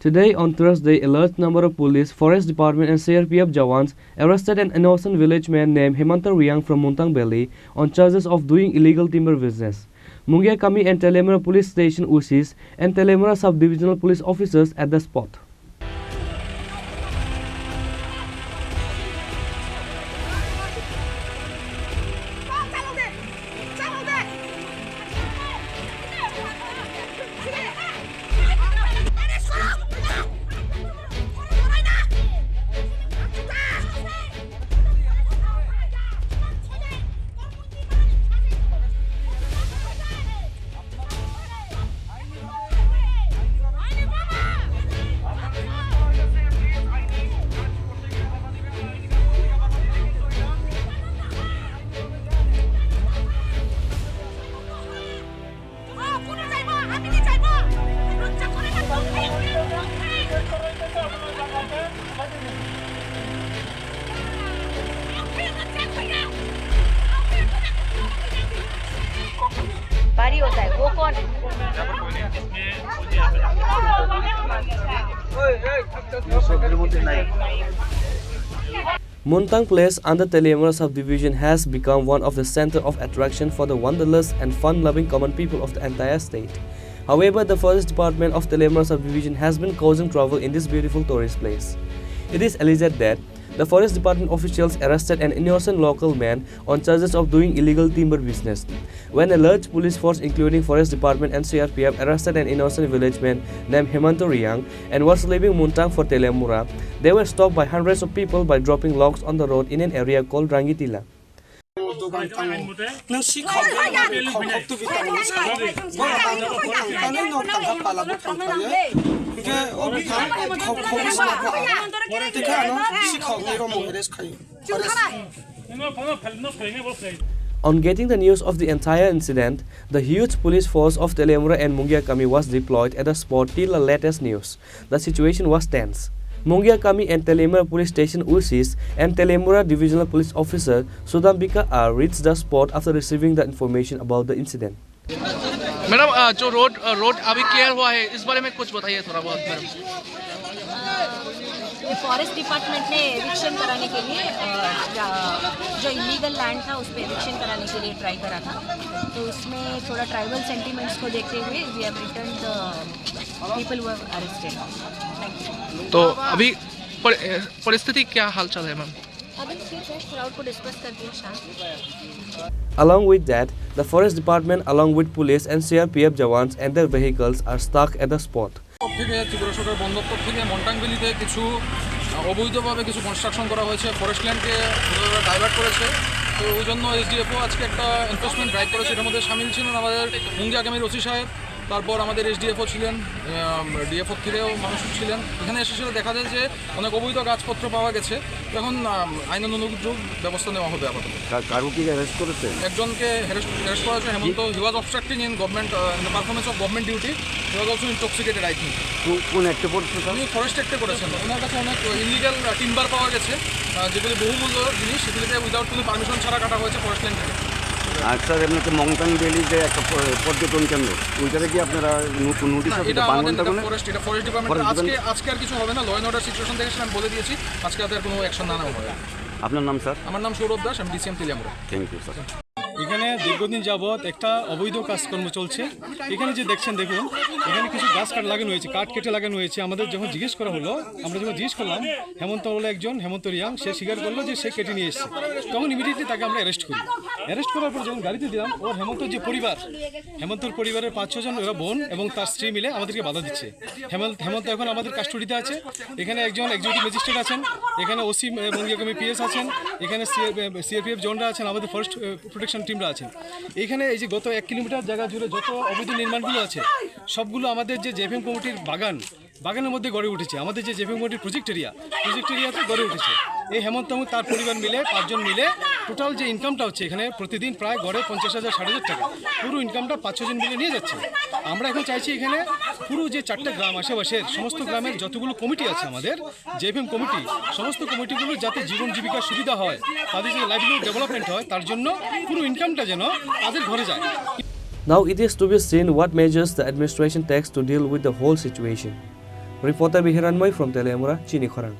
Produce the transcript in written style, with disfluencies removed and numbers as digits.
Today, on Thursday, a large number of police, forest department and CRPF jawans arrested an innocent village man named Hemanta Riang from Muntang Valley on charges of doing illegal timber business. Mungia Kami and Telemura police station UCs and Telemura sub-divisional police officers at the spot. भारी होता है वो कौन Muntang Place under Telemura subdivision has become one of the center of attraction for the wanderlust and fun-loving common people of the entire state. However, the forest department of Telemura subdivision has been causing trouble in this beautiful tourist place. It is alleged that the forest department officials arrested an innocent local man on charges of doing illegal timber business. When a large police force including forest department and CRPF arrested an innocent village man named Hemanta Riang and was leaving Muntang for Telemura, they were stopped by hundreds of people by dropping logs on the road in an area called Rangitila. On getting the news of the entire incident, the huge police force of Telemura and Mungia Kami was deployed at the spot till the latest news. The situation was tense. Mungia Kami and Telemura police station UCs and Telemura divisional police officer Sudambika R reached the spot after receiving the information about the incident. Madam जो road अभी clear हुआ है इस बारे में कुछ बताइए थोड़ा बहुत मैडम। फॉरेस्ट डिपार्टमेंट ने एविक्शन कराने के लिए जो इलीगल लैंड था उस पर एविक्शन कराने के लिए ट्राई करा था, तो उसमें थोड़ा ट्राइबल सेंटिमेंट्स को देखते हुए we have return the people who have arrested. तो अभी परिस्थिति क्या हाल चाल है मैम? अभी क्राउड को डिस्कस कर दिया शाम। Along with that, the forest department along with police and CRPF jawans and their vehicles are stuck at the spot. Tripura বন্দর থেকে মন্টাং ভ্যালিতে কিছু অবৈধভাবে কিছু কনস্ট্রাকশন করা হয়েছে, ফরেস্ট ল্যান্ডকে ডাইভার্ট করেছে। তো ওই জন্য এসডিএফও আজকে একটা এনফোর্সমেন্ট ড্রাইভ করেছে। এটার মধ্যে সামিল ছিলেন আমাদের মুঙ্গিয়া কামির ওসি সাহেব, তারপর আমাদের এসডিএফও ছিলেন, ডিএফও থেকেও মানুষ ছিলেন। এখানে এসে দেখা যায় যে অনেক অবৈধ গাছপত্র পাওয়া গেছে। এখন আইন অনুযায়ী ব্যবস্থা নেওয়া হবে আপাতত। কারো কি অ্যারেস্ট করেছে? একজনকে অ্যারেস্ট করা হয়েছে Hemant. He was obstructing in government performance of government duty. He was also intoxicated I think. কোন অ্যাক্টে পড়ছে? উনি ফরেস্ট অ্যাক্টে করেছেন। ওনার কাছে অনেক ইলিগাল টিম্বার পাওয়া গেছে, যেগুলি বহুমূল্য জিনিস, সেগুলিকে উইদাউট কোনো পারমিশন ছাড়া কাটা হয়েছে ফরেস্ট ল্যান্ড থেকে। আর স্যার এমনিতে মংটাং ভ্যালি যে একটা পর্যটন কেন্দ্র, ওইটাতে কি আপনারা নোটিশ এটা ফরেস্ট ডিপার্টমেন্ট আজকে আর কিছু হবে না। ল অ্যান্ড অর্ডার সিচুয়েশন দেখে আমি বলে দিয়েছি আজকে আর কোনো অ্যাকশন না নেওয়া হবে। আপনার নাম স্যার? আমার নাম সৌরভ দাস, আমি DCM Teliamura. Thank you sir. এখানে দীর্ঘদিন যাবৎ একটা অবৈধ কাজকর্ম চলছে। এখানে যে দেখছেন, দেখুন এখানে কিছু গাছ কাট লাগানো হয়েছে, কাঠ কেটে লাগানো হয়েছে। আমাদের যখন জিজ্ঞেস করা হলো, আমরা যখন জিজ্ঞেস করলাম, হেমন্ত বলে একজন, হেমন্ত রিয়াং, সে স্বীকার করলো যে সে কেটে নিয়ে এসেছে। তখন ইমিডিয়েটলি তাকে আমরা অ্যারেস্ট করি। অ্যারেস্ট করার পর যখন গাড়িতে দিলাম, ওর হেমন্তর যে পরিবার, হেমন্তর পরিবারের 5-6 জন ওরা বোন এবং তার স্ত্রী মিলে আমাদেরকে বাধা দিচ্ছে। হেমন্ত এখন আমাদের কাস্টডিতে আছে। এখানে একজন এক্সিকিউটিভ ম্যাজিস্ট্রেট আছেন, এখানে ওসি মুঙ্গিয়া কামি পিএস আছেন, এখানে সিআরপিএফ জনরা আছেন, আমাদের ফরেস্ট প্রোটেকশন টিমরা আছেন। এখানে এই যে গত 1 কিলোমিটার জায়গা জুড়ে যত অবৈধ নির্মাণগুলো আছে, সবগুলো আমাদের যে জেভিএম কমিটির বাগানের মধ্যে গড়ে উঠেছে। আমাদের যে জেভিএম কমিটির প্রজেক্ট এরিয়াতে গড়ে উঠেছে। এই হেমন্ত এবং তার পরিবার মিলে 5 জন মিলে টোটাল যে ইনকামটা হচ্ছে এখানে প্রতিদিন প্রায় গড়ে 50,000-60,000 টাকা, পুরো ইনকামটা 5-6 জন মিলে নিয়ে যাচ্ছে। আমরা এখন চাইছি এখানে পুরো যে 4টে গ্রাম আশেপাশের সমস্ত গ্রামের যতগুলো কমিটি আছে আমাদের জেভিএম কমিটি, সমস্ত কমিটিগুলো যাতে জীবন জীবিকার সুবিধা হয়, তাদের যে লাইভলিহুড ডেভেলপমেন্ট হয়, তার জন্য পুরো ইনকামটা যেন তাদের ঘরে যায়। Now it is to be seen what measures the administration takes to deal with the whole situation. Reporter Bihiranmoy from Teleamura, Chini Khorang.